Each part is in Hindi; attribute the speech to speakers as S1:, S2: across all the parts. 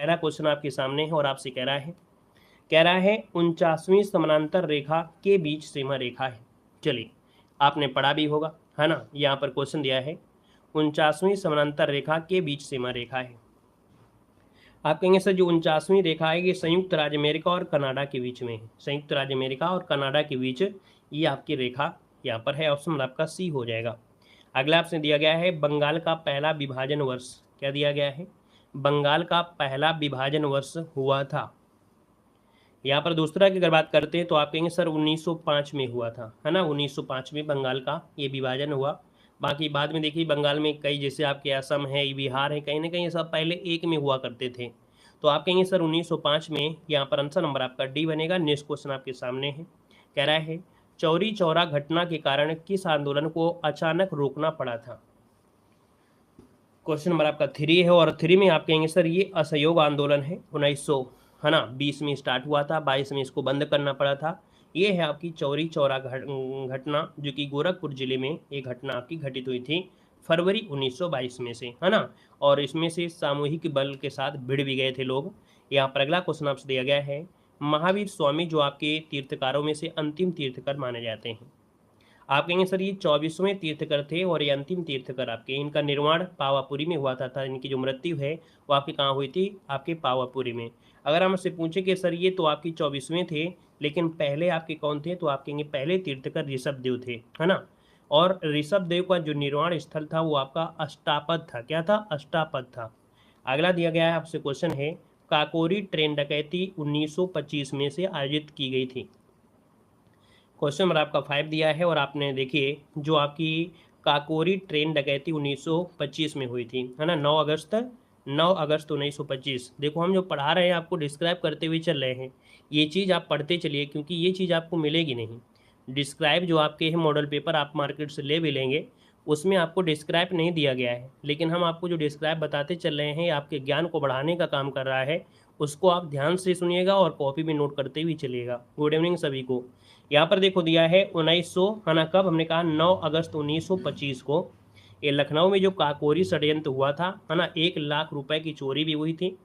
S1: पहला क्वेश्चन आपके सामने है और आपसे कह रहा है 49वीं समानांतर रेखा के बीच सीमा रेखा है। चलिए, आपने पढ़ा भी होगा, है ना। यहाँ पर क्वेश्चन दिया है 49वीं समानांतर रेखा के बीच सीमा रेखा है। आप कहेंगे सर जो 49वीं रेखा है ये संयुक्त राज्य अमेरिका और कनाडा के बीच में है। संयुक्त राज्य अमेरिका और कनाडा के बीच ये आपकी रेखा यहाँ पर है। ऑप्शन आपका सी हो जाएगा। अगला आपसे दिया गया है बंगाल का पहला विभाजन वर्ष। क्या दिया गया है? बंगाल का पहला विभाजन वर्ष हुआ था। यहाँ पर दूसरा की अगर बात करते हैं तो आप कहेंगे सर 1905 में हुआ था, है ना। 1905 में बंगाल का ये विभाजन हुआ। बाकी बाद में देखिए बंगाल में कई, जैसे आपके असम है, बिहार है, कहीं ना कहीं सब पहले एक में हुआ करते थे। तो आप कहेंगे सर 1905 में। यहाँ पर आंसर नंबर आपका डी बनेगा। नेक्स्ट क्वेश्चन आपके सामने है। कह रहा है चौरी चौरा घटना के कारण किस आंदोलन को अचानक रोकना पड़ा था? क्वेश्चन नंबर आपका 3 है और 3 में आप कहेंगे सर ये असहयोग आंदोलन है। 1900 है ना 20 में स्टार्ट हुआ था, 22 में इसको बंद करना पड़ा था। ये है आपकी चौरी चौरा घटना, जो कि गोरखपुर जिले में ये घटना आपकी घटित हुई थी फरवरी 1922 में से, है ना। और इसमें से सामूहिक बल के साथ भिड़ भी गए थे लोग। यहाँ पर अगला क्वेश्चन आपसे दिया गया है महावीर स्वामी जो आपके तीर्थकारों में से अंतिम तीर्थकर माने जाते हैं। आप कहेंगे सर ये 24वें तीर्थकर थे और ये अंतिम तीर्थकर आपके, इनका निर्माण पावापुरी में हुआ था। इनकी जो मृत्यु है वो आपकी कहाँ हुई थी? आपके पावापुरी में। अगर हम आपसे पूछे कि सर ये तो आपकी 24वें थे, लेकिन पहले आपके कौन थे, तो आप कहेंगे पहले तीर्थकर ऋषभ देव थे, है ना। और ऋषभ देव का जो निर्माण स्थल था वो आपका अष्टापद था। क्या था? अष्टापद था। अगला दिया गया है आपसे क्वेश्चन है काकोरी ट्रेन डकैती 1925 में से आयोजित की गई थी। क्वेश्चन नंबर आपका 5 दिया है और आपने देखिए जो आपकी काकोरी ट्रेन डकैती 1925 में हुई थी, है ना। 9 अगस्त 1925। देखो हम जो पढ़ा रहे हैं आपको डिस्क्राइब करते हुए चल रहे हैं। ये चीज़ आप पढ़ते चलिए क्योंकि ये चीज़ आपको मिलेगी नहीं। डिस्क्राइब जो आपके है मॉडल पेपर आप मार्केट से ले भी लेंगे, उसमें आपको डिस्क्राइब नहीं दिया गया है, लेकिन हम आपको जो डिस्क्राइब बताते चल रहे हैं आपके ज्ञान को बढ़ाने का काम कर रहा है। उसको आप ध्यान से सुनिएगा और कॉपी में नोट करते हुए चलिएगा। गुड इवनिंग सभी को। यहाँ पर देखो दिया है 1900, है ना। कब? हमने कहा 9 अगस्त 1925 को ये लखनऊ में जो काकोरी षड्यंत्र हुआ था, है ना। 1 लाख रुपए की चोरी भी हुई थी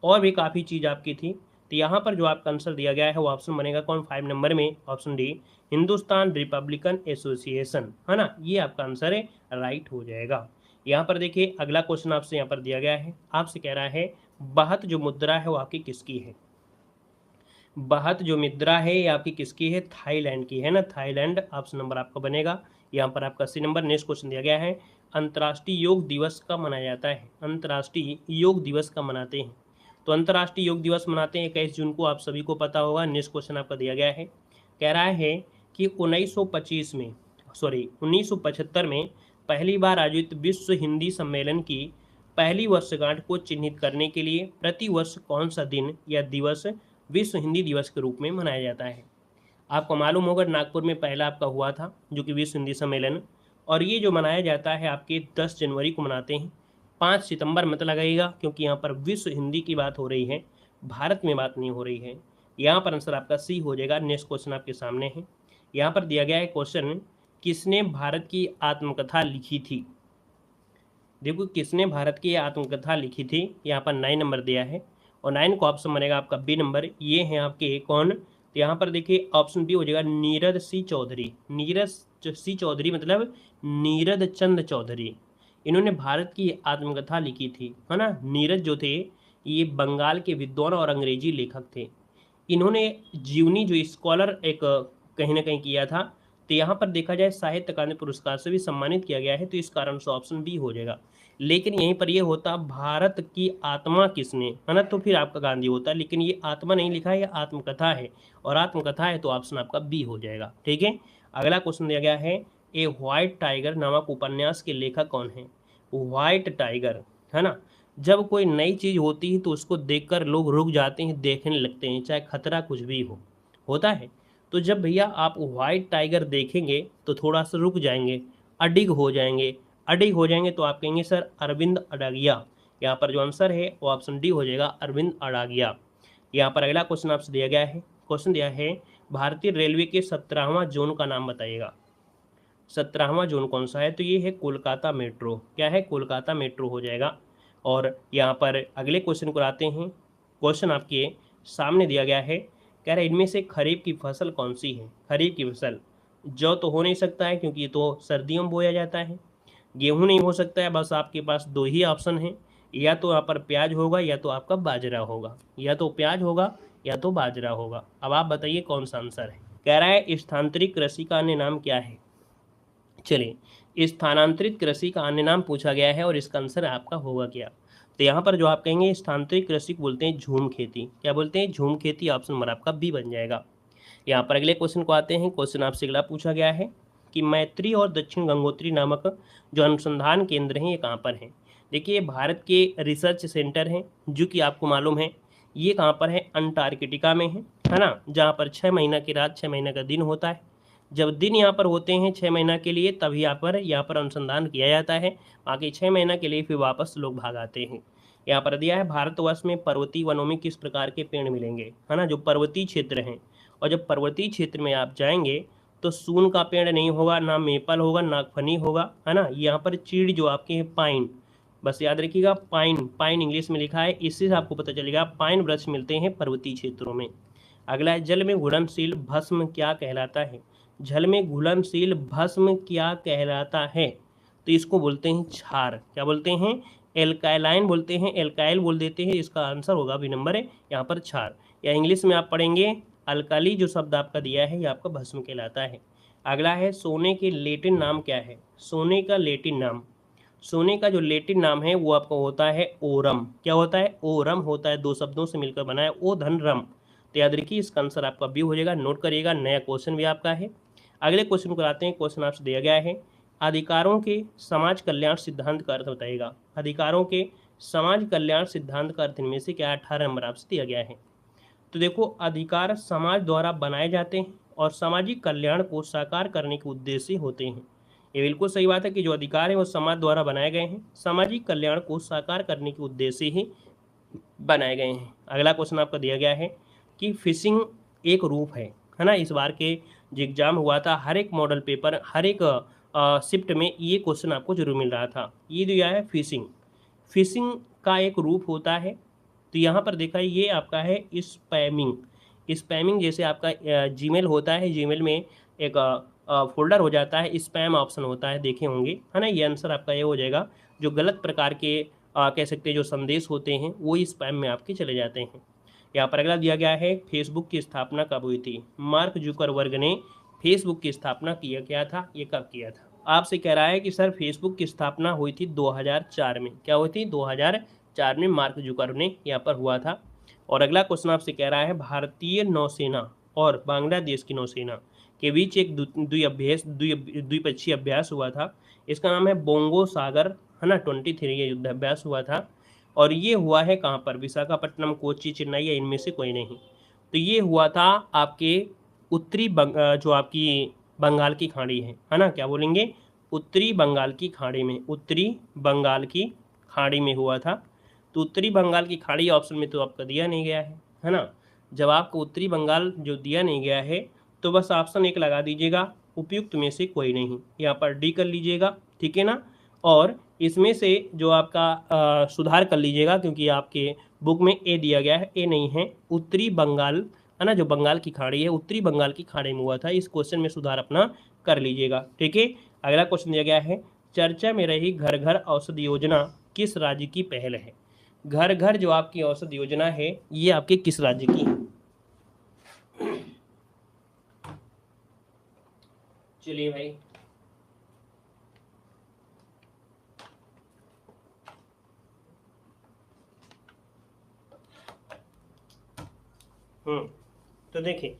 S1: और भी काफ़ी चीज़ आपकी थी। तो यहाँ पर जो आपका आंसर दिया गया है वो ऑप्शन बनेगा कौन? 5 नंबर में option D, Hindustan Republican association, है ना। ये आपका आंसर है, राइट हो जाएगा। यहाँ पर देखिए अगला क्वेश्चन आपसे यहाँ पर दिया गया है। आपसे कह रहा है बहत जो मुद्रा है वो आपकी किसकी है? बहत जो मुद्रा है ये आपकी किसकी है? थाईलैंड की, है ना। थाईलैंड ऑप्शन नंबर आपका बनेगा। यहाँ पर आपका सी नंबर। नेक्स्ट क्वेश्चन दिया गया है अंतर्राष्ट्रीय योग दिवस कब मनाया जाता है? अंतर्राष्ट्रीय योग दिवस कब मनाते हैं? तो अंतर्राष्ट्रीय योग दिवस मनाते हैं 21 जून को, आप सभी को पता होगा। नेक्स्ट क्वेश्चन आपका दिया गया है। कह रहा है कि 1925 में, सॉरी 1975 में पहली बार आयोजित विश्व हिंदी सम्मेलन की पहली वर्षगांठ को चिन्हित करने के लिए प्रतिवर्ष कौन सा दिन या दिवस विश्व हिंदी दिवस के रूप में मनाया जाता है? आपको मालूम होगा नागपुर में पहला आपका हुआ था जो कि विश्व हिंदी सम्मेलन, और ये जो मनाया जाता है आपके 10 जनवरी को मनाते हैं। 5 सितंबर मत लगाइएगा क्योंकि यहाँ पर विश्व हिंदी की बात हो रही है, भारत में बात नहीं हो रही है। यहाँ पर आंसर आपका सी हो जाएगा। नेक्स्ट क्वेश्चन आपके सामने है। यहाँ पर दिया गया है क्वेश्चन किसने भारत की आत्मकथा लिखी थी? देखो किसने भारत की आत्मकथा लिखी थी, यहाँ पर 9 नंबर दिया है और 9 को ऑप्शन बनेगा आपका बी नंबर। ये हैं आपके कौन? तो यहाँ पर देखिए ऑप्शन बी हो जाएगा नीरद सी चौधरी। नीरज सी चौधरी मतलब नीरद चंद चौधरी। इन्होंने भारत की आत्मकथा लिखी थी, है ना। नीरज जो थे ये बंगाल के विद्वान और अंग्रेजी लेखक थे। इन्होंने जीवनी जो स्कॉलर एक कहीं ना कहीं किया था, तो यहाँ पर देखा जाए साहित्य अकादमी पुरस्कार से भी सम्मानित किया गया है, तो इस कारण से ऑप्शन बी हो जाएगा। लेकिन यहीं पर ये होता भारत की आत्मा किसने, है ना, तो फिर आपका गांधी होता, लेकिन ये आत्मा नहीं लिखा है, ये आत्मकथा है और आत्मकथा है तो ऑप्शन आपका बी हो जाएगा। ठीक है। अगला क्वेश्चन दिया गया है ए व्हाइट टाइगर नामक उपन्यास के लेखक कौन है? व्हाइट टाइगर, है ना। जब कोई नई चीज़ होती है तो उसको देखकर लोग रुक जाते हैं, देखने लगते हैं, चाहे खतरा कुछ भी हो, होता है। तो जब भैया आप व्हाइट टाइगर देखेंगे तो थोड़ा सा रुक जाएंगे, अडिग हो जाएंगे। अडिग हो जाएंगे तो आप कहेंगे सर अरविंद अडागिया। यहाँ पर जो आंसर है वो ऑप्शन डी हो जाएगा, अरविंद अडागिया। यहाँ पर अगला क्वेश्चन आपसे दिया गया है। क्वेश्चन दिया है भारतीय रेलवे के 17वां जोन का नाम बताइएगा। 17वां जोन कौन सा है? तो ये है कोलकाता मेट्रो। क्या है? कोलकाता मेट्रो हो जाएगा। और यहाँ पर अगले क्वेश्चन को आते हैं क्वेश्चन आपके सामने दिया गया है, कह रहा है इनमें से खरीफ की फसल कौन सी है। खरीफ की फसल, जौ तो हो नहीं सकता है क्योंकि ये तो सर्दियों में बोया जाता है। गेहूं नहीं हो सकता है, बस आपके पास दो ही ऑप्शन है, या तो यहाँ पर प्याज होगा या तो आपका बाजरा होगा, या तो प्याज होगा या तो बाजरा होगा। अब आप बताइए कौन सा आंसर है। कह रहा है स्थानांतरित कृषि का अन्य नाम क्या है। चलिए, स्थानांतरित कृषि का अन्य नाम पूछा गया है और इसका आंसर आपका होगा क्या। तो यहाँ पर जो आप कहेंगे स्थानांतरित कृषि को बोलते हैं झूम खेती। क्या बोलते हैं? झूम खेती। ऑप्शन नंबर आपका बी बन जाएगा। यहाँ पर अगले क्वेश्चन को आते हैं। क्वेश्चन आपसे अगला पूछा गया है कि मैत्री और दक्षिण गंगोत्री नामक जो अनुसंधान केंद्र हैं ये कहाँ पर हैं। देखिए, भारत के रिसर्च सेंटर हैं जो कि आपको मालूम है ये कहाँ पर है, अंटार्कटिका में है ना, जहाँ पर 6 महीना की रात 6 महीना का दिन होता है। जब दिन यहाँ पर होते हैं 6 महीना के लिए, तभी यहाँ पर अनुसंधान किया जाता है। बाकी 6 महीना के लिए फिर वापस लोग भाग आते हैं। यहाँ पर दिया है भारतवर्ष में पर्वतीय वनों में किस प्रकार के पेड़ मिलेंगे, है ना, जो पर्वतीय क्षेत्र हैं। और जब पर्वतीय क्षेत्र में आप जाएंगे तो सून का पेड़ नहीं होगा, ना मेपल होगा, ना फनी होगा, है ना। यहाँ पर चीड़ जो आपके हैं पाइन, बस याद रखिएगा पाइन, पाइन इंग्लिश में लिखा है, इससे आपको पता चलेगा पाइन वृक्ष मिलते हैं पर्वतीय क्षेत्रों में। अगला है जल में घुलनशील भस्म क्या कहलाता है। जल में घुलनशील भस्म क्या कहलाता है, तो इसको बोलते हैं क्षार। क्या बोलते हैं? एल्काइलाइन बोलते हैं, एल्काइल बोल देते हैं। इसका आंसर होगा अभी नंबर है यहाँ पर क्षार, या इंग्लिश में आप पढ़ेंगे अल्काली। जो शब्द आपका दिया है ये आपका भस्म कहलाता है। अगला है सोने के लैटिन नाम क्या है। सोने का लैटिन नाम, सोने का जो लैटिन नाम है वो आपका होता है ओरम। क्या होता है? ओरम होता है, दो शब्दों से मिलकर बना है, ओ धन रम। तो याद रखिए इसका आंसर आपका बी हो जाएगा। नोट करिएगा, नया क्वेश्चन भी आपका है। अगले क्वेश्चन को आते हैं। क्वेश्चन आपसे दिया गया है अधिकारों के समाज कल्याण सिद्धांत का अर्थ बताइएगा। अधिकारों के समाज कल्याण सिद्धांत का अर्थ इनमें से क्या? 18 नंबर आपसे दिया गया है। तो देखो, अधिकार समाज द्वारा बनाए जाते हैं और सामाजिक कल्याण को साकार करने के उद्देश्य से होते हैं। ये बिल्कुल सही बात है कि जो अधिकार है वो समाज द्वारा बनाए गए हैं, सामाजिक कल्याण को साकार करने के उद्देश्य से ही बनाए गए हैं। अगला क्वेश्चन आपका दिया गया है कि फिशिंग एक रूप है ना। इस बार के जो एग्जाम हुआ था, हर एक मॉडल पेपर, हर एक शिफ्ट में ये क्वेश्चन आपको जरूर मिल रहा था। ये दिया है फिशिंग, फिशिंग का एक रूप होता है। तो यहाँ पर देखा ये आपका है स्पैमिंग। स्पैमिंग जैसे आपका जीमेल होता है, जीमेल में एक फोल्डर हो जाता है, स्पैम ऑप्शन होता है, देखे होंगे, है ना। ये आंसर आपका ये हो जाएगा। जो गलत प्रकार के कह सकते हैं जो संदेश होते हैं वो स्पैम में आपके चले जाते हैं। यहाँ पर अगला दिया गया है फेसबुक की स्थापना कब हुई थी। मार्क जुकरबर्ग ने फेसबुक की स्थापना किया क्या था, ये कब किया था। आपसे कह रहा है कि सर फेसबुक की स्थापना हुई थी 2004 में। क्या हुई थी? 2004 में मार्क जुकरबर्ग ने यहाँ पर हुआ था। और अगला क्वेश्चन आपसे कह रहा है भारतीय नौसेना और बांग्लादेश की नौसेना के बीच एक द्विपक्षीय अभ्यास हुआ था। इसका नाम है बोंगो सागर, है ना। 23 ये युद्ध अभ्यास हुआ था और ये हुआ है कहाँ पर? विशाखापट्टनम, कोच्चि, चेन्नई या इनमें से कोई नहीं। तो ये हुआ था आपके उत्तरी जो आपकी बंगाल की खाड़ी है ना। क्या बोलेंगे? उत्तरी बंगाल की खाड़ी में, उत्तरी बंगाल की खाड़ी में हुआ था। तो उत्तरी बंगाल की खाड़ी ऑप्शन में तो आपका दिया नहीं गया है ना। जब आपको उत्तरी बंगाल जो दिया नहीं गया है तो बस ऑप्शन 1 लगा दीजिएगा, उपयुक्त में से कोई नहीं, यहाँ पर डी कर लीजिएगा, ठीक है ना। और इसमें से जो आपका सुधार कर लीजिएगा क्योंकि आपके बुक में ए दिया गया है, ए नहीं है, उत्तरी बंगाल, है ना। जो बंगाल की खाड़ी है उत्तरी बंगाल की खाड़ी में हुआ था। इस क्वेश्चन में सुधार अपना कर लीजिएगा, ठीक है। अगला क्वेश्चन दिया गया है चर्चा में रही घर घर औषधि योजना किस राज्य की पहल है। घर घर जो आपकी औषधि योजना है ये आपके किस राज्य की है। चलिए भाई, तो देखिए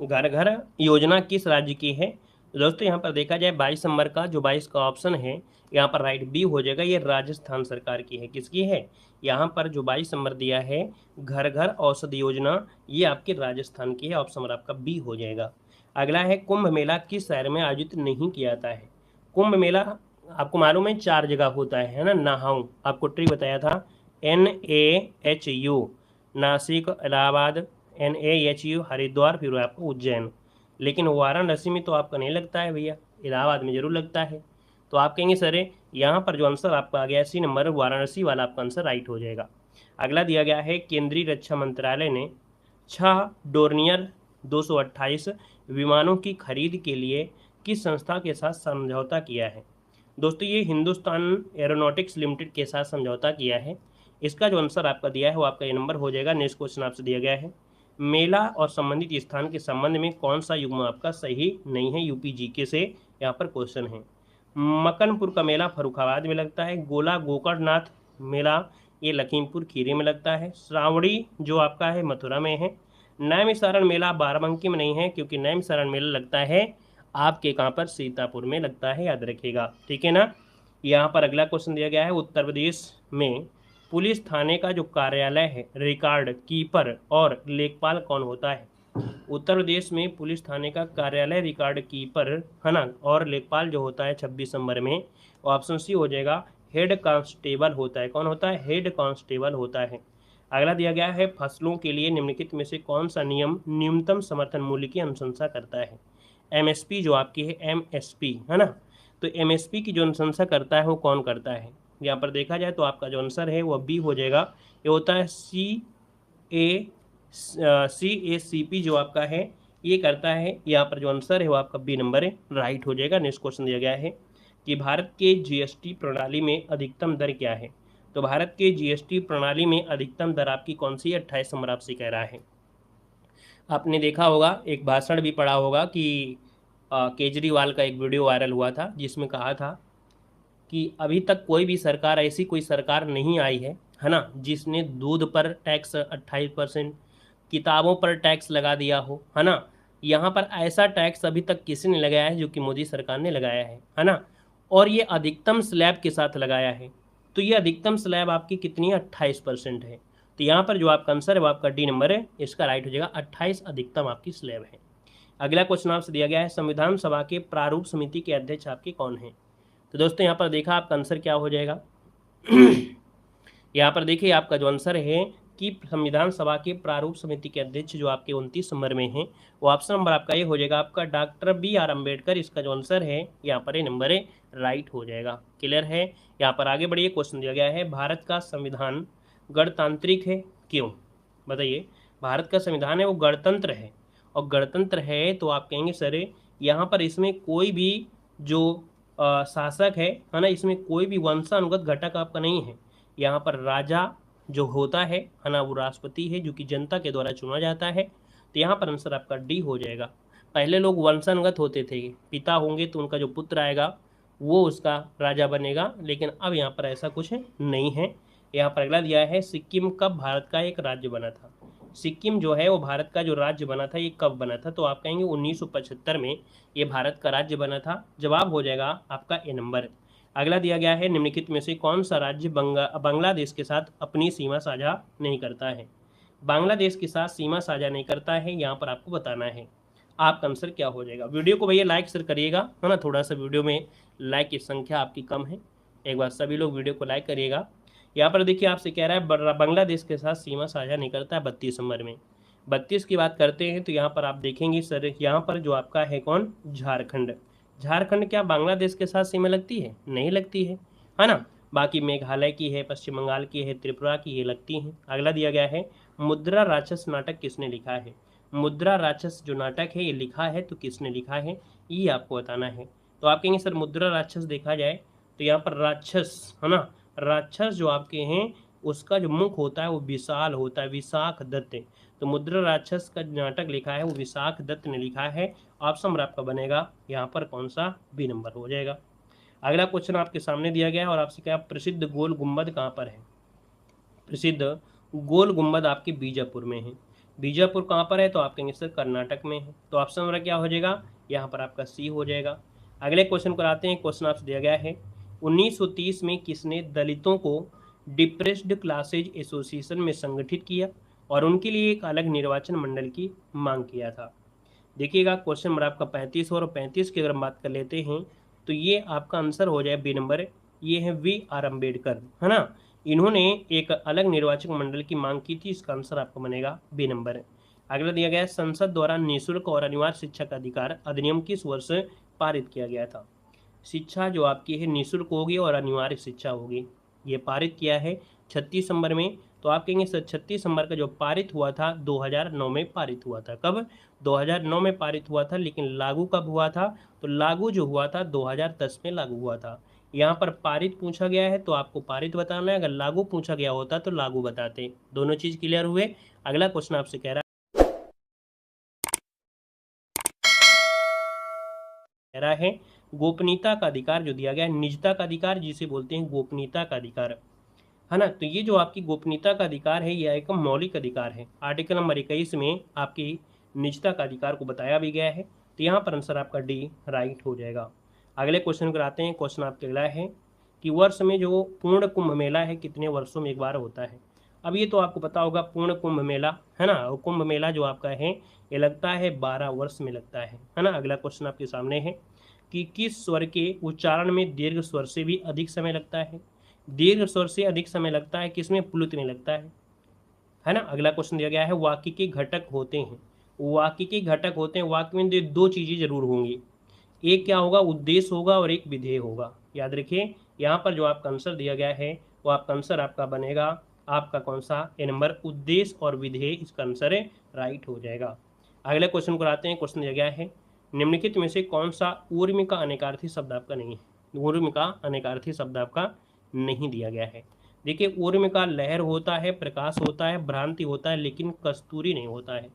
S1: घर घर योजना किस राज्य की है। दोस्तों यहाँ पर देखा जाए 22 नंबर का जो 22 का ऑप्शन है यहाँ पर राइट बी हो जाएगा। ये राजस्थान सरकार की है। किसकी है? यहाँ पर जो 22 नंबर दिया है घर घर औषधि योजना, ये आपके राजस्थान की है। ऑप्शन नंबर आपका बी हो जाएगा। अगला है कुंभ मेला किस शहर में आयोजित नहीं किया जाता है। कुंभ मेला आपको मालूम है 4 जगह होता है ना। नहाऊं आपको ट्री बताया था, NAHU नासिक, इलाहाबाद, NAHU हरिद्वार, फिर आपको उज्जैन। लेकिन वाराणसी में तो आपका नहीं लगता है भैया, इलाहाबाद में जरूर लगता है। तो आप कहेंगे सर यहाँ पर जो आंसर आपका आ गया सी नंबर वाराणसी वाला आपका आंसर राइट हो जाएगा। अगला दिया गया है केंद्रीय रक्षा मंत्रालय ने 6 डोर्नियर 228 विमानों की खरीद के लिए किस संस्था के साथ समझौता किया है। दोस्तों ये हिंदुस्तान एरोनॉटिक्स लिमिटेड के साथ समझौता किया है। इसका जो आंसर आपका दिया है वो आपका ये नंबर हो जाएगा। नेक्स्ट क्वेश्चन आपसे दिया गया है मेला और संबंधित स्थान के संबंध में कौन सा युग्म आपका सही नहीं है। यूपी जीके से यहाँ पर क्वेश्चन है। मकनपुर का मेला फर्रुखाबाद में लगता है। गोला गोकर्णनाथ मेला ये लखीमपुर खीरी में लगता है। श्रावणी जो आपका है मथुरा में है। नैमिषारण मेला बाराबंकी में नहीं है क्योंकि नैमिषारण मेला लगता है आपके कहाँ पर सीतापुर में लगता है, याद रखिएगा, ठीक है ना। यहाँ पर अगला क्वेश्चन दिया गया है उत्तर प्रदेश में पुलिस थाने का जो कार्यालय है रिकॉर्ड कीपर और लेखपाल कौन होता है। उत्तर प्रदेश में पुलिस थाने का कार्यालय रिकॉर्ड कीपर है ना और लेखपाल जो होता है 26 नंबर में ऑप्शन सी हो जाएगा हेड कांस्टेबल होता है। कौन होता है, हेड कांस्टेबल होता है। अगला दिया गया है फसलों के लिए निम्नलिखित में से कौन सा नियम न्यूनतम समर्थन मूल्य की अनुशंसा करता है। एमएसपी जो आपकी है एमएसपी है ना, तो एमएसपी की जो अनुशंसा करता है वो कौन करता है। यहाँ पर देखा जाए तो आपका जो आंसर है वो बी हो जाएगा। ये होता है CACP जो आपका है ये करता है। यहाँ पर जो आंसर है वो आपका बी नंबर है, राइट हो जाएगा। नेक्स्ट क्वेश्चन दिया गया है कि भारत के जीएसटी प्रणाली में अधिकतम दर क्या है। तो भारत के जीएसटी प्रणाली में अधिकतम दर आपकी कौन सी है, 28 नंबर आपसे कह रहा है। आपने देखा होगा, एक भाषण भी पढ़ा होगा कि केजरीवाल का एक वीडियो वायरल हुआ था जिसमें कहा था कि अभी तक कोई भी सरकार, ऐसी कोई सरकार नहीं आई है ना, जिसने दूध पर टैक्स 28%, किताबों पर टैक्स लगा दिया हो, है ना। यहाँ पर ऐसा टैक्स अभी तक किसी ने लगाया है जो कि मोदी सरकार ने लगाया है ना, और ये अधिकतम स्लैब के साथ लगाया है। तो ये अधिकतम स्लैब आपकी कितनी है, 28% है। तो यहाँ पर जो आपका आंसर है वो आपका डी नंबर है, इसका राइट हो जाएगा। 28 अधिकतम आपकी स्लैब है। अगला क्वेश्चन आपसे दिया गया है संविधान सभा के प्रारूप समिति के अध्यक्ष आपके कौन हैं। तो दोस्तों यहाँ पर देखा आपका आंसर क्या हो जाएगा। यहाँ पर देखिए आपका जो आंसर है कि संविधान सभा के प्रारूप समिति के अध्यक्ष जो आपके 29 नंबर में हैं वो ऑप्शन नंबर आपका ये हो जाएगा आपका डॉक्टर BR अम्बेडकर। इसका जो आंसर है यहाँ पर ये नंबर है, राइट हो जाएगा। क्लियर है। यहाँ पर आगे बढ़िए, क्वेश्चन दिया गया है भारत का संविधान गणतांत्रिक है क्यों। बताइए, भारत का संविधान है वो गणतंत्र है, और गणतंत्र है तो आप कहेंगे सर यहाँ पर इसमें कोई भी जो शासक है ना, इसमें कोई भी वंशानुगत घटक आपका नहीं है। यहाँ पर राजा जो होता है ना वो राष्ट्रपति है जो कि जनता के द्वारा चुना जाता है। तो यहाँ पर आंसर आपका डी हो जाएगा। पहले लोग वंशानुगत होते थे, पिता होंगे तो उनका जो पुत्र आएगा वो उसका राजा बनेगा, लेकिन अब यहाँ पर ऐसा कुछ नहीं है। यहाँ पर अगला दिया है सिक्किम कब भारत का एक राज्य बना था। सिक्किम जो है वो भारत का जो राज्य बना था ये कब बना था। तो आप कहेंगे 1975 में ये भारत का राज्य बना था। जवाब हो जाएगा आपका ए नंबर। अगला दिया गया है निम्नलिखित में से कौन सा राज्य बांग्लादेश के साथ अपनी सीमा साझा नहीं करता है। बांग्लादेश के साथ सीमा साझा नहीं करता है, यहाँ पर आपको बताना है। आपका आंसर क्या हो जाएगा। वीडियो को भैया लाइक शेयर करिएगा, है ना, थोड़ा सा वीडियो में लाइक की संख्या आपकी कम है। एक बार सभी लोग वीडियो को लाइक करिएगा। यहाँ पर देखिए आपसे कह रहा है बांग्लादेश के साथ सीमा साझा नहीं करता है 32 नंबर में। 32 की बात करते हैं तो यहाँ पर आप देखेंगे सर यहाँ पर जो आपका है कौन, झारखंड। झारखंड क्या बांग्लादेश के साथ सीमा लगती है, नहीं लगती है ना। बाकी मेघालय की है, पश्चिम बंगाल की है, त्रिपुरा की ये लगती हैं। अगला दिया गया है मुद्रा राक्षस नाटक किसने लिखा है। मुद्रा राक्षस जो नाटक है ये लिखा है तो किसने लिखा है ये आपको बताना है। तो आप कहेंगे सर मुद्रा राक्षस देखा जाए तो यहाँ पर राक्षस है ना, राक्षस जो आपके हैं उसका जो मुख होता है वो विशाल होता है, विशाख दत्त। तो मुद्रा राक्षस का नाटक लिखा है वो विशाख दत्त ने लिखा है। ऑप्शन नंबर आपका बनेगा यहाँ पर कौन सा, बी नंबर हो जाएगा। अगला क्वेश्चन आपके सामने दिया गया है और आपसे क्या, प्रसिद्ध गोल गुंबद कहाँ पर है। प्रसिद्ध गोल गुंबद आपके बीजापुर में है। बीजापुर कहाँ पर है तो आप कहेंगे सर कर्नाटक में है। तो ऑप्शन नंबर क्या हो जाएगा, यहाँ पर आपका सी हो जाएगा। अगले क्वेश्चन को आते हैं। क्वेश्चन आपसे दिया गया है 1930 में किसने दलितों को डिप्रेस्ड क्लासेज एसोसिएशन में संगठित किया और उनके लिए एक अलग निर्वाचन मंडल की मांग किया था। देखिएगा क्वेश्चन नंबर आपका 35 और 35 की अगर हम बात कर लेते हैं तो ये आपका आंसर हो जाए बी नंबर। ये है VR अम्बेडकर, है ना। इन्होंने एक अलग निर्वाचक मंडल की मांग की थी, इसका आंसर आपका बनेगा बी नंबर। अगला दिया गया है संसद द्वारा निःशुल्क और अनिवार्य शिक्षा का अधिकार अधिनियम किस वर्ष पारित किया गया था। शिक्षा जो आपकी है निःशुल्क होगी और अनिवार्य शिक्षा होगी, ये पारित किया है 36 नंबर में। तो आप कहेंगे सर 36 नंबर का जो पारित हुआ था 2009 में पारित हुआ था। कब? 2009 में पारित हुआ था, लेकिन लागू कब हुआ था? तो लागू जो हुआ था 2010 में लागू हुआ था। यहाँ पर पारित पूछा गया है तो आपको पारित बताना है, अगर लागू पूछा गया होता तो लागू बताते। दोनों चीज क्लियर हुए। अगला क्वेश्चन आपसे कह रहा है गोपनीयता का अधिकार जो दिया गया है, निजता का अधिकार जिसे बोलते हैं गोपनीयता का अधिकार, है ना। तो ये जो आपकी गोपनीयता का अधिकार है ये एक मौलिक अधिकार है। आर्टिकल नंबर 21 में आपकी निजता का अधिकार को बताया भी गया है। तो यहाँ पर आंसर आपका डी राइट हो जाएगा। अगले क्वेश्चन को आते हैं। क्वेश्चन आपके अगला है कि वर्ष में जो पूर्ण कुंभ मेला है कितने वर्षों में एक बार होता है? अब ये तो आपको पता होगा पूर्ण कुंभ मेला, है ना। और कुंभ मेला जो आपका है ये लगता है 12 वर्ष में लगता है ना। अगला क्वेश्चन आपके सामने है कि किस स्वर के उच्चारण में दीर्घ स्वर से भी अधिक समय लगता है? दीर्घ स्वर से अधिक समय लगता है किसमें? प्लुत में लगता है ना। अगला क्वेश्चन दिया गया है वाक्य के घटक होते हैं। वाक्य के घटक होते हैं, वाक्य में दो चीजें जरूर होंगी, एक क्या होगा? उद्देश्य होगा और एक विधेय होगा। याद रखिए यहाँ पर जो आपका आंसर दिया गया है वो आपका आंसर आपका बनेगा आपका कौन सा? ए नंबर, उद्देश्य और विधेय इसका आंसर है राइट हो जाएगा। अगले क्वेश्चन को आते हैं। क्वेश्चन दिया गया है निम्नलिखित में से कौन सा ऊर्मी का अनेकार्थी शब्द आपका नहीं है? ऊर्मी का अनेकार्थी शब्द आपका नहीं दिया गया है। देखिए ऊर्मी का लहर होता है, प्रकाश होता है, भ्रांति होता है, लेकिन कस्तूरी नहीं होता है।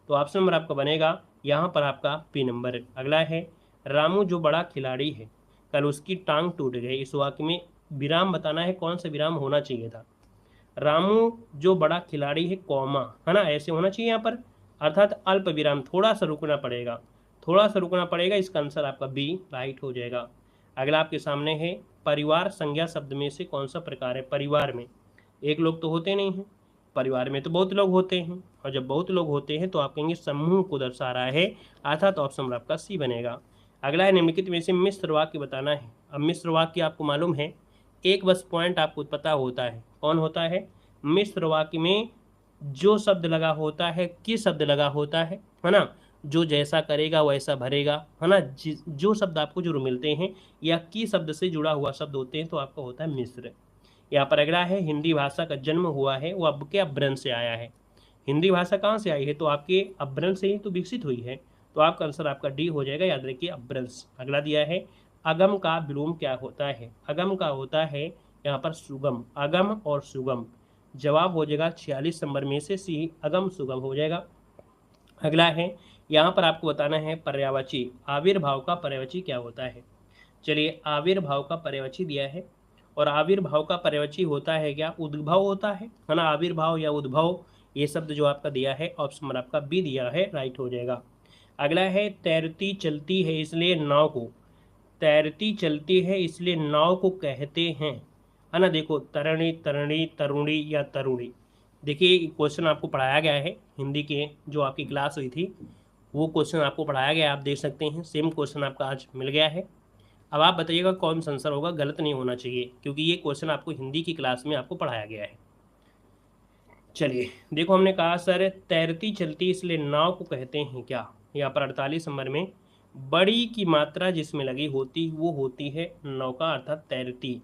S1: तो ऑप्शन नंबर आपका बनेगा यहाँ पर आपका पी नंबर। अगला है रामू जो बड़ा खिलाड़ी है कल उसकी टांग टूट गई। इस वाक्य में विराम बताना है, कौन सा विराम होना चाहिए था? रामू जो बड़ा खिलाड़ी है कौमा, है ना, ऐसे होना चाहिए यहाँ पर, अर्थात अल्प विराम, थोड़ा सा रुकना पड़ेगा, थोड़ा सा रुकना पड़ेगा। इसका आंसर आपका बी राइट हो जाएगा। अगला आपके सामने है परिवार संज्ञा शब्द में से कौन सा प्रकार है? परिवार में एक लोग तो होते नहीं हैं, परिवार में तो बहुत लोग होते हैं, और जब बहुत लोग होते हैं तो आप कहेंगे समूह को दर्शा रहा है, अर्थात ऑप्शन आपका सी बनेगा। अगला है निम्नलिखित में से मिश्र वाक्य बताना है। अब मिश्र वाक्य आपको मालूम है, एक बस पॉइंट आपको पता होता है, कौन होता है? मिश्र वाक्य में जो शब्द लगा होता है, किस शब्द लगा होता है ना, जो जैसा करेगा वैसा भरेगा, है ना। जो शब्द आपको जरूर मिलते हैं या की शब्द से जुड़ा हुआ शब्द होते हैं तो आपका होता है मिश्र। यहाँ पर अगला है हिंदी भाषा का जन्म हुआ है वो अब के अपभ्रंश से आया है। हिंदी भाषा कहाँ से आई है? तो आपके अपभ्रंश से ही तो विकसित हुई है। तो आपका आंसर आपका डी हो जाएगा, याद रखिए अपभ्रंश। अगला दिया है अगम का विलोम क्या होता है? अगम का होता है यहाँ पर सुगम, अगम और सुगम। जवाब हो जाएगा 46 नंबर में से सी, अगम सुगम हो जाएगा। अगला है यहाँ पर आपको बताना है पर्यायवाची, आविर्भाव का पर्यायवाची क्या होता है? चलिए आविर्भाव का पर्यायवाची दिया है, और आविर्भाव का पर्यायवाची होता है क्या? उद्भव होता है ना। आविर्भाव या उद्भव ये शब्द जो आपका दिया है ऑप्शन नंबर आपका बी दिया है, राइट हो जाएगा। अगला है तैरती चलती है इसलिए नाव को, तैरती चलती है इसलिए नाव को कहते हैं, है ना। देखो तरणी, तरणी, तरुणी या तरुणी। देखिए क्वेश्चन आपको पढ़ाया गया है हिंदी के, जो आपकी क्लास हुई थी वो क्वेश्चन आपको पढ़ाया गया, आप देख सकते हैं सेम क्वेश्चन आपका आज मिल गया है। अब आप बताइएगा कौन सा आंसर होगा, गलत नहीं होना चाहिए क्योंकि ये क्वेश्चन आपको हिंदी की क्लास में आपको पढ़ाया गया है। चलिए देखो हमने कहा सर तैरती चलती इसलिए नाव को कहते हैं क्या? यहाँ पर 48 नंबर में बड़ी की मात्रा जिसमें लगी होती वो होती है नौका, अर्थात तैरती।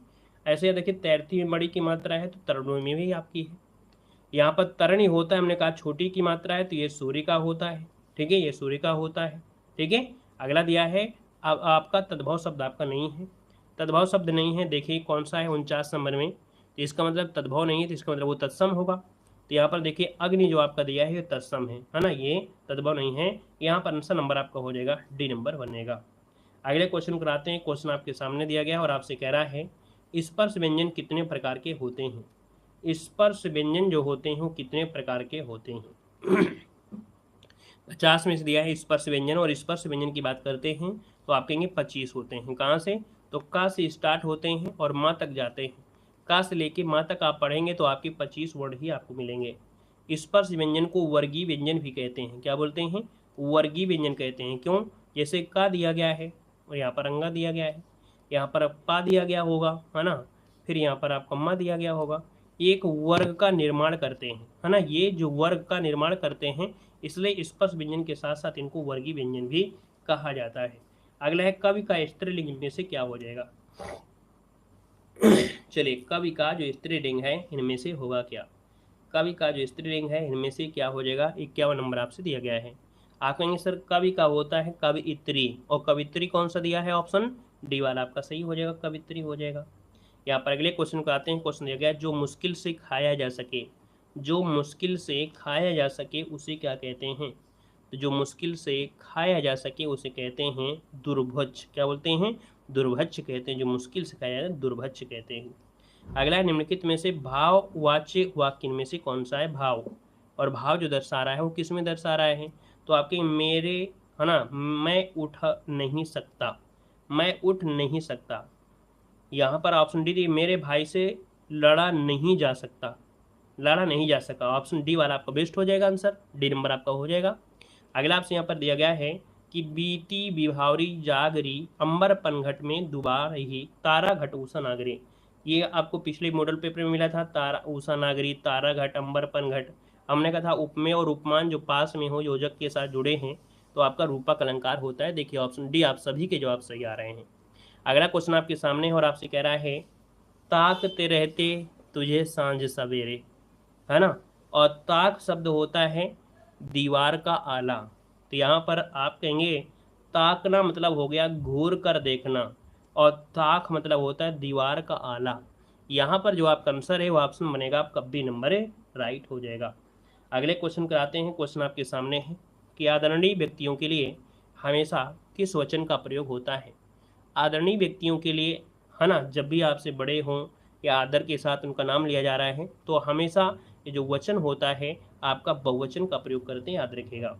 S1: ऐसे देखिए तैरती में बड़ी की मात्रा है तो तरणों में भी आपकी है। यहाँ पर तरणी होता है, हमने कहा छोटी की मात्रा है तो ये सूर्य का होता है, ठीक है, ये सूर्य का होता है, ठीक है। अगला दिया है अब आपका तद्भव शब्द आपका नहीं है, तद्भव शब्द नहीं है। देखिए कौन सा है 49 नंबर में, तो इसका मतलब तद्भव नहीं है तो इसका मतलब वो तत्सम होगा। तो यहाँ पर देखिए अग्नि जो आपका दिया है ये तत्सम है ना, ये तद्भव नहीं है। यहाँ पर आंसर नंबर आपका हो जाएगा डी नंबर बनेगा। अगले क्वेश्चन कराते हैं। क्वेश्चन आपके सामने दिया गया है और आपसे कह रहा है स्पर्श व्यंजन कितने प्रकार के होते हैं? स्पर्श व्यंजन जो होते हैं वो कितने प्रकार के होते हैं? 50 में से दिया है स्पर्श व्यंजन, और स्पर्श व्यंजन की बात करते हैं तो आप कहेंगे 25 होते हैं। कहाँ से? तो का से स्टार्ट होते हैं और माँ तक जाते हैं। का से लेके माँ तक आप पढ़ेंगे तो आपके 25 वर्ड ही आपको मिलेंगे। स्पर्श व्यंजन को वर्गीय व्यंजन भी कहते हैं। क्या बोलते हैं? वर्गीय व्यंजन कहते हैं। क्यों? जैसे का दिया गया है और यहाँ पर अंगा दिया गया है, यहाँ पर पा दिया गया होगा, है ना, फिर यहाँ पर आपका मा दिया गया होगा, एक वर्ग का निर्माण करते हैं, है ना। ये जो वर्ग का निर्माण करते हैं इसलिए स्पर्श व्यंजन के साथ साथ इनको वर्गीय व्यंजन भी कहा जाता है। अगला है कवि का स्त्रीलिंग इनमें से क्या हो जाएगा? चलिए कवि का जो स्त्रीलिंग है इनमें से होगा क्या? कवि का जो स्त्रीलिंग है इनमें से क्या हो जाएगा, 51 नंबर आपसे दिया गया है। आप कहेंगे सर कवि का होता है कवियत्री, और कवियत्री कौन सा दिया है, ऑप्शन डी वाला आपका सही हो जाएगा, कवियत्री हो जाएगा। यहाँ पर अगले क्वेश्चन को आते हैं। क्वेश्चन दिया गया जो मुश्किल से खाया जा सके, जो मुश्किल से खाया जा सके उसे क्या कहते हैं, तो जो मुश्किल से खाया जा सके उसे कहते हैं दुर्भक्ष। क्या बोलते हैं, दुर्भक्ष कहते हैं, जो मुश्किल से खाया जाए दुर्भक्ष कहते हैं। अगला है निम्नलिखित में से भाववाच्य वाक्य इनमें से कौन सा है, भाव, और भाव जो दर्शा रहा है वो किस में दर्शा रहा है, तो आपके मेरे, है ना, मैं उठ नहीं सकता, मैं उठ नहीं सकता। यहाँ पर ऑप्शन डी, मेरे भाई से लड़ा नहीं जा सकता, लड़ा नहीं जा सका, ऑप्शन डी वाला आपका बेस्ट हो जाएगा, आंसर डी नंबर आपका हो जाएगा। अगला आपसे यहाँ पर दिया गया है कि बीती विभावरी जागरी अंबर पनघट में दुबार ही तारा घट उषा नागरी। ये आपको पिछले मॉडल पेपर में मिला था, तारा उषा नागरी, तारा घट, अंबर पनघट। हमने कहा था उपमेय और उपमान जो पास में हो, योजक के साथ जुड़े हैं, तो आपका रूपक अलंकार होता है। देखिए ऑप्शन डी आप सभी के जवाब सही आ रहे हैं। अगला क्वेश्चन आपके सामने है और आपसे कह रहा है ताकते रहते तुझे सांझ सवेरे, है ना, और ताक शब्द होता है दीवार का आला। तो यहाँ पर आप कहेंगे ताकना मतलब हो गया घूर कर देखना, और ताक मतलब होता है दीवार का आला। यहाँ पर जो आपका आंसर है वो ऑप्शन बनेगा आपका बी नंबर है, राइट हो जाएगा। अगले क्वेश्चन कराते हैं। क्वेश्चन आपके सामने है कि आदरणीय व्यक्तियों के लिए हमेशा किस वचन का प्रयोग होता है। आदरणीय व्यक्तियों के लिए, है ना, जब भी आपसे बड़े हों या आदर के साथ उनका नाम लिया जा रहा है तो हमेशा ये जो वचन होता है आपका बहुवचन का प्रयोग करते हैं, याद रखिएगा।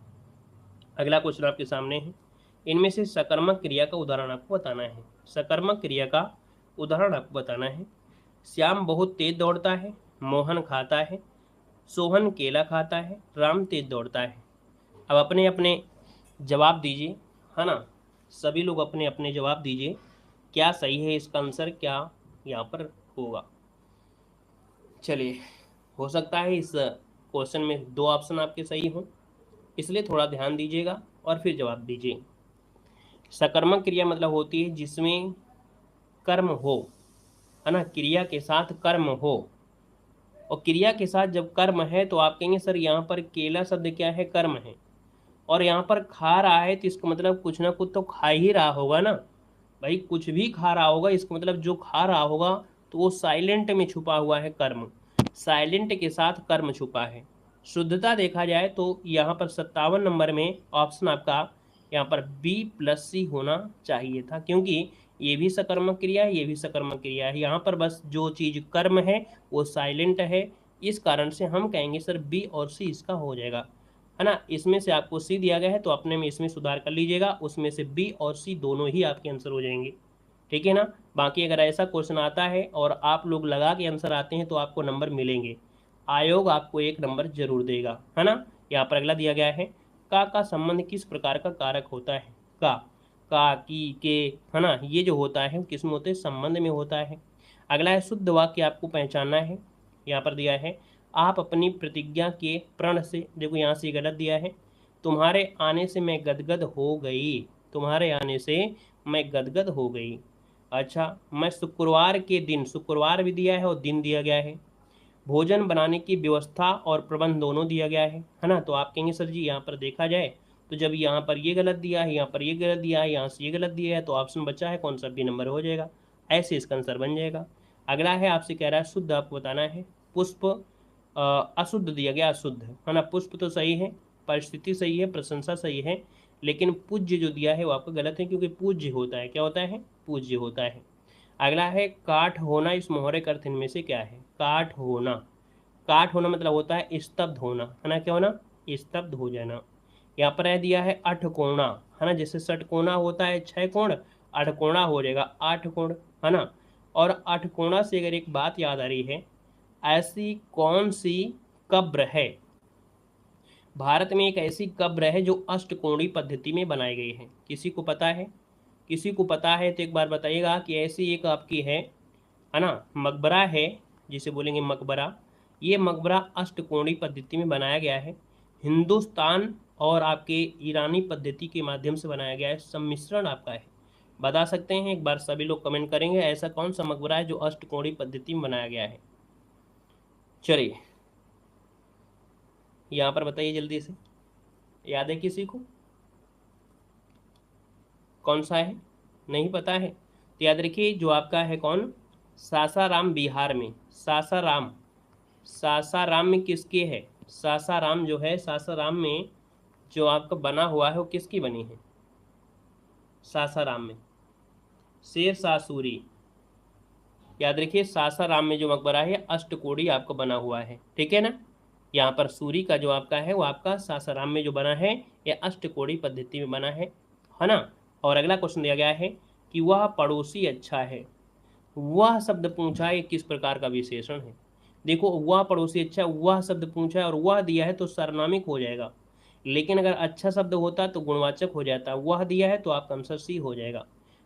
S1: अगला क्वेश्चन आपके सामने है, इनमें से सकर्मक क्रिया का उदाहरण आपको बताना है। सकर्मक क्रिया का उदाहरण आपको बताना है। श्याम बहुत तेज दौड़ता है, मोहन खाता है, सोहन केला खाता है, राम तेज दौड़ता है। अब अपने अपने जवाब दीजिए, है ना, सभी लोग अपने अपने जवाब दीजिए, क्या सही है इसका आंसर, क्या यहाँ पर होगा। चलिए, हो सकता है इस क्वेश्चन में 2 ऑप्शन आपके सही हों, इसलिए थोड़ा ध्यान दीजिएगा और फिर जवाब दीजिए। सकर्मक क्रिया मतलब होती है जिसमें कर्म हो, है ना, क्रिया के साथ कर्म हो, और क्रिया के साथ जब कर्म है तो आप कहेंगे सर यहाँ पर केला शब्द क्या है, कर्म है, और यहाँ पर खा रहा है तो इसका मतलब कुछ ना कुछ तो खा ही रहा होगा ना भाई, कुछ भी खा रहा होगा, इसका मतलब जो खा रहा होगा तो वो साइलेंट में छुपा हुआ है कर्म, साइलेंट के साथ कर्म छुपा है। शुद्धता देखा जाए तो यहाँ पर 57 नंबर में ऑप्शन आपका यहाँ पर B+C होना चाहिए था, क्योंकि ये भी सकर्मक क्रिया है, ये भी सकर्मक क्रिया है। यहाँ पर बस जो चीज़ कर्म है वो साइलेंट है, इस कारण से हम कहेंगे सर B और C इसका हो जाएगा, है ना। इसमें से आपको C दिया गया है तो अपने में इसमें सुधार कर लीजिएगा, उसमें से B और C दोनों ही आपके आंसर हो जाएंगे, ठीक है ना। बाकी अगर ऐसा क्वेश्चन आता है और आप लोग लगा के आंसर आते हैं तो आपको नंबर मिलेंगे, आयोग आपको 1 नंबर जरूर देगा, है ना। यहाँ पर अगला दिया गया है का संबंध किस प्रकार का कारक होता है। का की के, है ना, ये जो होता है किस में होते हैं, संबंध में होता है। अगला है शुद्ध वाक्य आपको पहचानना है। यहाँ पर दिया है आप अपनी प्रतिज्ञा के प्रण से, देखो यहाँ से गलत दिया है, तुम्हारे आने से मैं गदगद हो गई, तुम्हारे आने से मैं गदगद हो गई। अच्छा, मैं शुक्रवार के दिन, शुक्रवार भी दिया है और दिन दिया गया है। भोजन बनाने की व्यवस्था और प्रबंध दोनों दिया गया है ना। तो आप कहेंगे सर जी यहाँ पर देखा जाए तो जब यहाँ पर ये गलत दिया है, यहाँ पर ये गलत दिया है, यहाँ से ये गलत दिया है, तो ऑप्शन बचा है कौन सा, बी नंबर हो जाएगा, ऐसे इसका आंसर बन जाएगा। अगला है आपसे कह रहा है शुद्ध आपको बताना है। पुष्प अशुद्ध दिया गया, अशुद्ध, है ना। पुष्प तो सही है, परिस्थिति सही है, प्रशंसा सही है, लेकिन पूज्य जो दिया है वो आपका गलत है, क्योंकि पूज्य होता है, क्या होता है, पूज्य होता है। अगला है काठ होना, इस मोहरे का अर्थ इनमें से क्या है, काठ होना। काठ होना मतलब होता है स्तब्ध होना, है ना, क्या होना, स्तब्ध हो जाना। यहाँ पर है दिया है अठकोणा, है ना, जैसे षटकोणा होता है 6 कोण, अठकोणा हो जाएगा 8 कोण, है ना। और अठकोणा से अगर एक बात याद आ रही है, ऐसी कौन सी कब्र है, भारत में एक ऐसी कब्र है जो अष्टकोणीय पद्धति में बनाई गई है, किसी को पता है, किसी को पता है तो एक बार बताइएगा कि ऐसी एक आपकी है ना, मकबरा है, जिसे बोलेंगे मकबरा। ये मकबरा अष्टकोणीय पद्धति में बनाया गया है, हिंदुस्तान और आपके ईरानी पद्धति के माध्यम से बनाया गया है, सम्मिश्रण आपका है। बता सकते हैं, एक बार सभी लोग कमेंट करेंगे ऐसा कौन सा मकबरा है जो अष्टकोणीय पद्धति में बनाया गया है। चलिए, यहाँ पर बताइए जल्दी से, याद है किसी को? कौन सा है, नहीं पता है? तो याद रखिए जो आपका है कौन, सासाराम बिहार में। सासाराम, सासाराम में किसके है? सासाराम जो है, सासाराम में जो आपका बना हुआ है वो किसकी बनी है? सासाराम में शेर शाह सूरी। याद रखिए सासाराम में जो मकबरा है अष्टकोणी आपका बना हुआ है, ठीक है ना। यहाँ पर सूरी का जो आपका है वो आपका सासाराम में जो बना है ये अष्टकोणी पद्धति में बना है ना। और अगला क्वेश्चन दिया गया है कि वह पड़ोसी अच्छा है। वह शब्द पूछा है, किस प्रकार का विशेषण है? देखो वह पड़ोसी अच्छा, वह शब्द पूछा है और वह दिया है तो सर्वनामिक हो जाएगा, लेकिन अगर अच्छा शब्द होता तो गुणवाचक हो जाता। वह दिया है तो आपका आंसर सी हो जाएगा।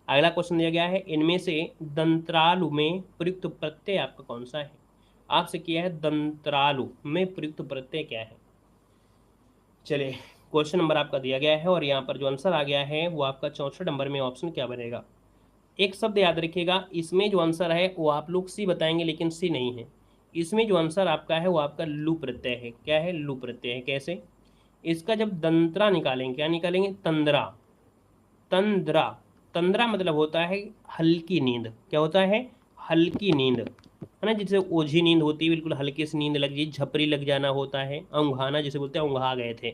S1: अगला क्वेश्चन दिया गया है, इनमें से दंत्रालु में प्रयुक्त प्रत्यय आपका कौन सा है? आपसे किया है दंत्रालु में प्रयुक्त प्रत्यय क्या है। चलिए क्वेश्चन नंबर आपका दिया गया है और यहाँ पर जो आंसर आ गया है वो आपका 64 नंबर में ऑप्शन क्या बनेगा। एक शब्द याद रखिएगा, इसमें जो आंसर है वो आप लोग सी बताएंगे लेकिन सी नहीं है। इसमें जो आंसर आपका है वो आपका लू प्रत्यय है। क्या है? लू प्रत्यय है। कैसे? इसका जब दंत्रा निकालेंगे, क्या निकालेंगे? तंद्रा। तंद्रा, तंद्रा मतलब होता है हल्की नींद। क्या होता है? हल्की नींद, है ना। जिसे ओझी नींद होती है, बिल्कुल हल्की सी नींद लग गई, झपरी लग जाना होता है, औंघाना जिसे बोलते हैं, औंघा गए थे,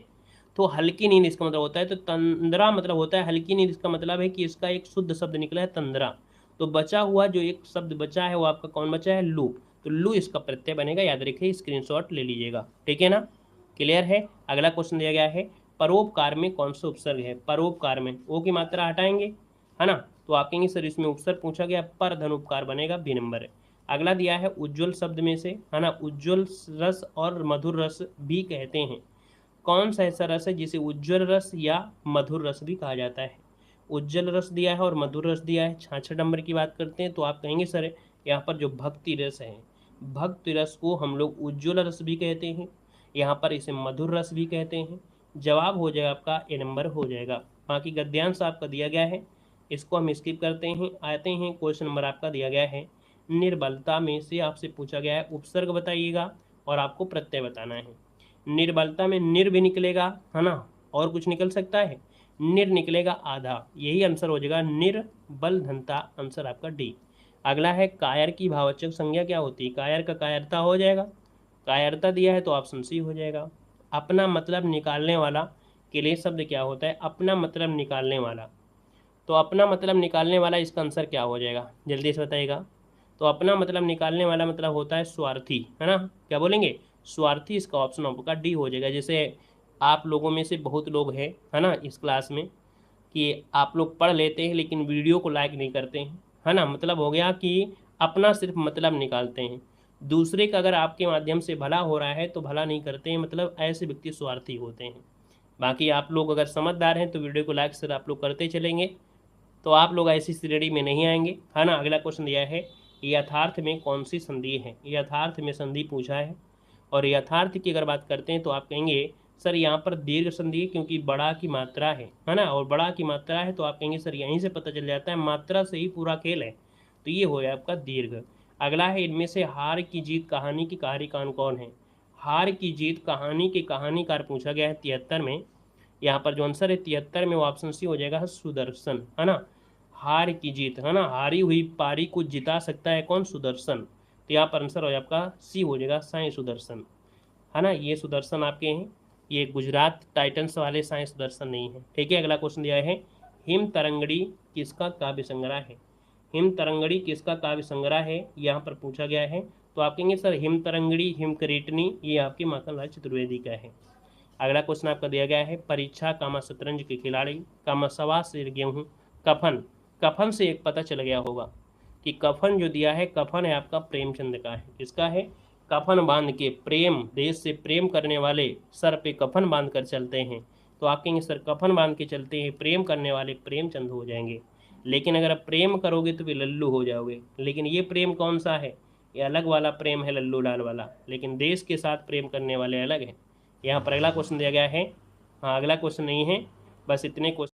S1: तो हल्की नींद इसका मतलब होता है। तो तंद्रा मतलब होता है हल्की नींद। इसका मतलब है कि इसका एक शुद्ध शब्द निकला है तंद्रा। तो बचा हुआ जो एक शब्द बचा है वो आपका कौन बचा है? लू। तो लू इसका प्रत्यय बनेगा, याद रखिए, स्क्रीनशॉट ले लीजिएगा, ठीक है ना। क्लियर है। अगला क्वेश्चन दिया गया है, परोपकार में कौन सा उपसर्ग है? परोपकार में ओ की मात्रा हटाएंगे, है ना, तो आप कहेंगे सर इसमें उपसर्ग पूछा गया, पर धन उपकार बनेगा, बी नंबर है। अगला दिया है उज्ज्वल शब्द में से, है ना, उज्ज्वल रस और मधुर रस भी कहते हैं। कौन सा ऐसा रस है जिसे उज्ज्वल रस या मधुर रस भी कहा जाता है? उज्ज्वल रस दिया है और मधुर रस दिया है। 66 नंबर की बात करते हैं तो आप कहेंगे सर यहाँ पर जो भक्ति रस है, भक्ति रस को हम लोग उज्ज्वल रस भी कहते हैं, यहाँ पर इसे मधुर रस भी कहते हैं। जवाब हो जाएगा आपका ए नंबर हो जाएगा। बाकी गद्यांश आपका दिया गया है, इसको हम स्किप करते हैं। आते हैं क्वेश्चन नंबर आपका दिया गया है, निर्बलता में से आपसे पूछा गया है उपसर्ग बताइएगा और आपको प्रत्यय बताना है। निर्बलता में निर भी निकलेगा, है ना, और कुछ निकल सकता है, निर निकलेगा आधा, यही आंसर हो जाएगा निर्बल धनता, आंसर आपका डी। अगला है कायर की भाववाचक संज्ञा क्या होती है? कायर का कायरता हो जाएगा, कायरता दिया है तो ऑप्शन सी हो जाएगा। अपना मतलब निकालने वाला के लिए शब्द क्या होता है? अपना मतलब निकालने वाला। तो अपना मतलब निकालने वाला, इसका आंसर क्या हो जाएगा जल्दी से बताइएगा। तो अपना मतलब निकालने वाला मतलब होता है स्वार्थी, है ना। क्या बोलेंगे? स्वार्थी, इसका ऑप्शन आपका डी हो जाएगा। जैसे आप लोगों में से बहुत लोग हैं, है ना, इस क्लास में, कि आप लोग पढ़ लेते हैं लेकिन वीडियो को लाइक नहीं करते हैं, है ना। मतलब हो गया कि अपना सिर्फ मतलब निकालते हैं, दूसरे का अगर आपके माध्यम से भला हो रहा है तो भला नहीं करते हैं, मतलब ऐसे व्यक्ति स्वार्थी होते हैं। बाकी आप लोग अगर समझदार हैं तो वीडियो को लाइक सिर्फ आप लोग करते चलेंगे, तो आप लोग ऐसी श्रेणी में नहीं आएंगे, है ना। अगला क्वेश्चन दिया है, यथार्थ में कौन सी संधि है? यथार्थ में संधि पूछा है और यथार्थ की अगर बात करते हैं तो आप कहेंगे सर यहाँ पर दीर्घ संधि है, क्योंकि बड़ा की मात्रा है ना, और बड़ा की मात्रा है तो आप कहेंगे सर यहीं से पता चल जाता है, मात्रा से ही पूरा खेल है, तो ये हो गया आपका दीर्घ। अगला है, इनमें से हार की जीत कहानी की कहानीकार कौन है? हार की जीत कहानी के कहानीकार पूछा गया है 73 में। यहाँ पर जो आंसर है 73 में वो ऑप्शन सी हो जाएगा, सुदर्शन, है ना। हार की जीत, है ना, हारी हुई पारी को जिता सकता है कौन? सुदर्शन। तो यहाँ पर आंसर हो जाएगा आपका सी हो जाएगा, साईं सुदर्शन, है ना। ये सुदर्शन आपके हैं, ये गुजरात टाइटंस वाले साईं सुदर्शन नहीं है, ठीक है। अगला क्वेश्चन दिया है, हिम तरंगड़ी किसका काव्य संग्रह है? हिम तरंगड़ी किसका काव्य संग्रह है, यहाँ पर पूछा गया है। तो आप कहेंगे सर हिम तरंगड़ी, हिम करीटनी, ये आपके माखनलाल चतुर्वेदी का है। अगला क्वेश्चन आपका दिया गया है, परीक्षा कामा शतरंज के खिलाड़ी कामा सवा सिर गेहूँ कफन। कफन से एक पता चल गया होगा कि कफन जो दिया है, कफन है आपका प्रेमचंद का है। किसका है? कफन बांध के, प्रेम, देश से प्रेम करने वाले सर पे कफन बांध कर चलते हैं, तो आप कहेंगे सर कफन बांध के चलते हैं, प्रेम करने वाले प्रेमचंद हो जाएंगे। लेकिन अगर आप प्रेम करोगे तो भी लल्लू हो जाओगे। लेकिन ये प्रेम कौन सा है? ये अलग वाला प्रेम है, लल्लू लाल वाला, लेकिन देश के साथ प्रेम करने वाले अलग है। यहाँ पर अगला क्वेश्चन दिया गया है, हाँ अगला क्वेश्चन नहीं है, बस इतने क्वेश्चन